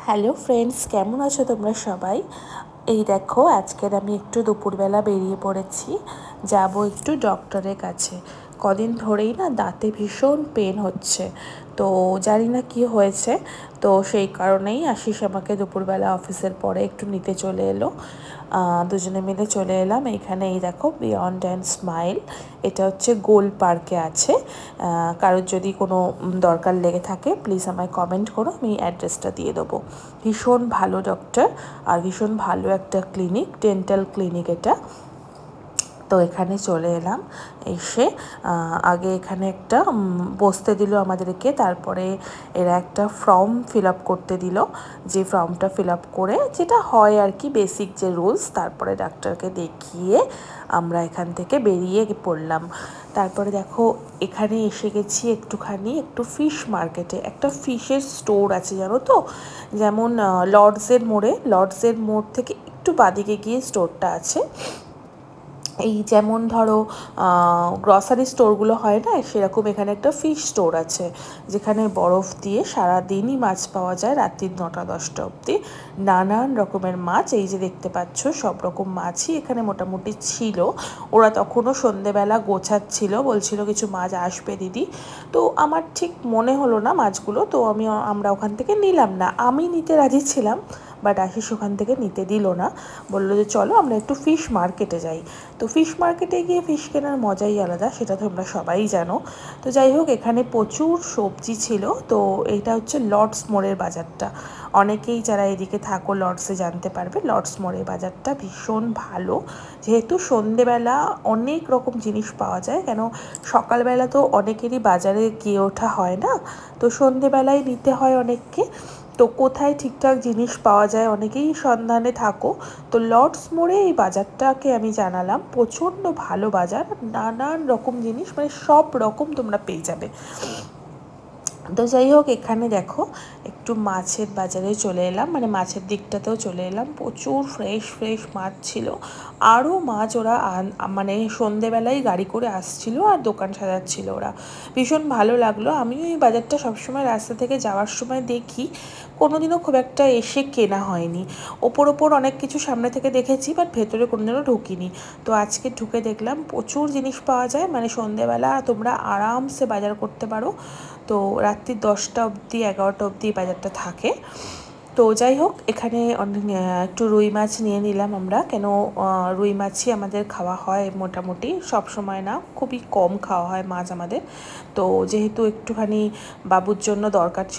Hello friends, কেমন আছো তোমরা সবাই? এই দেখো, আজকের আমি একটু দুপুরবেলা বেরিয়ে পড়েছি, যাব একটু ডক্টরের কাছে। কদিন ধরেই না দাঁতে ভীষণ পেন হচ্ছে, তো জানি না কি হয়েছে। তো সেই কারণেই আশিস আমাকে দুপুরবেলা অফিসের পরে একটু নিতে চলে এলো। দুজনে মিলে চলে এলাম এইখানে। এই দেখো, বিয়ন্ড অ্যান্ড স্মাইল, এটা হচ্ছে গোল পার্কে আছে। কারোর যদি কোনো দরকার লেগে থাকে প্লিজ আমায় কমেন্ট করো, আমি অ্যাড্রেসটা দিয়ে দেবো। ভীষণ ভালো ডক্টর আর ভীষণ ভালো একটা ক্লিনিক, ডেন্টাল ক্লিনিক এটা। তো এখানে চলে এলাম। এসে আগে এখানে একটা বসতে দিল আমাদেরকে, তারপরে এরা একটা ফর্ম ফিল আপ করতে দিল। যে ফর্মটা ফিল আপ করে যেটা হয় আর কি, বেসিক যে রুলস, তারপরে ডাক্তারকে দেখিয়ে আমরা এখান থেকে বেরিয়ে পড়লাম। তারপরে দেখো, এখানে এসে গেছি একটু ফিশ মার্কেটে। একটা ফিশের স্টোর আছে জানো তো, যেমন লর্ডসের মোড় থেকে একটু বাদিকে গিয়ে স্টোরটা আছে। এই যেমন ধরো গ্রসারি স্টোরগুলো হয় না, সেরকম এখানে একটা ফিশ স্টোর আছে, যেখানে বরফ দিয়ে সারা দিনই মাছ পাওয়া যায়, রাত্রির 9টা-10টা অবধি। নানান রকমের মাছ, এই যে দেখতে পাচ্ছ সব রকম মাছই এখানে মোটামুটি ছিল। ওরা তখনও সন্ধেবেলা গোছাচ্ছিল, বলছিল কিছু মাছ আসবে দিদি। তো আমার ঠিক মনে হলো না মাছগুলো, তো আমরা ওখান থেকে নিলাম না। আমি নিতে রাজি ছিলাম, বাট আশিস ওখান থেকে নিতে দিল না। বললো যে চলো আমরা একটু ফিশ মার্কেটে যাই। তো ফিশ মার্কেটে গিয়ে ফিশ কেনার মজাই আলাদা, সেটা তোমরা সবাই জানো। তো যাই হোক, এখানে প্রচুর সবজি ছিল। তো এইটা হচ্ছে লর্ডস মোড়ের বাজারটা। অনেকেই যারা এদিকে থাকো লর্ডসে জানতে পারবে, লর্ডস মোড়ের বাজারটা ভীষণ ভালো। যেহেতু সন্ধেবেলা অনেক রকম জিনিস পাওয়া যায়, কেন সকালবেলা তো অনেকেরই বাজারে গিয়ে ওঠা হয় না, তো সন্ধেবেলায় নিতে হয় অনেককে। তো কোথায় ঠিকঠাক জিনিস পাওয়া যায় অনেকেই সন্ধানে থাকো। তো লর্ডস মোড়ে এই বাজারটাকে আমি জানালাম, প্রচণ্ড ভালো বাজার, নানান রকম জিনিস, মানে সব রকম তোমরা পেয়ে যাবে। তো যাই হোক, এখানে দেখো একটু মাছের বাজারে চলে এলাম, মানে মাছের দিকটাতেও চলে এলাম। প্রচুর ফ্রেশ ফ্রেশ মাছ ছিল। আরও মাছ ওরা মানে সন্ধেবেলায় গাড়ি করে আসছিল আর দোকান সাজাচ্ছিল ওরা। ভীষণ ভালো লাগলো। আমিও এই বাজারটা সবসময় রাস্তা থেকে যাওয়ার সময় দেখি, কোনোদিনও খুব একটা এসে কেনা হয়নি। ওপর অনেক কিছু সামনে থেকে দেখেছি, বাট ভেতরে কোনোদিনও ঢুকিনি। তো আজকে ঢুকে দেখলাম প্রচুর জিনিস পাওয়া যায়, মানে সন্ধেবেলা তোমরা আরামসে বাজার করতে পারো। তো রাত্রি 10টা অবধি 11টা অবধি বাজারটা থাকে। তো যাই হোক, এখানে একটু রুই মাছ নিয়ে নিলাম আমরা, কেন রুই মাছই আমাদের খাওয়া হয় মোটামুটি, সব সময় না, খুবই কম খাওয়া হয় মাছ আমাদের। তো যেহেতু একটুখানি বাবুর জন্য দরকার ছিল,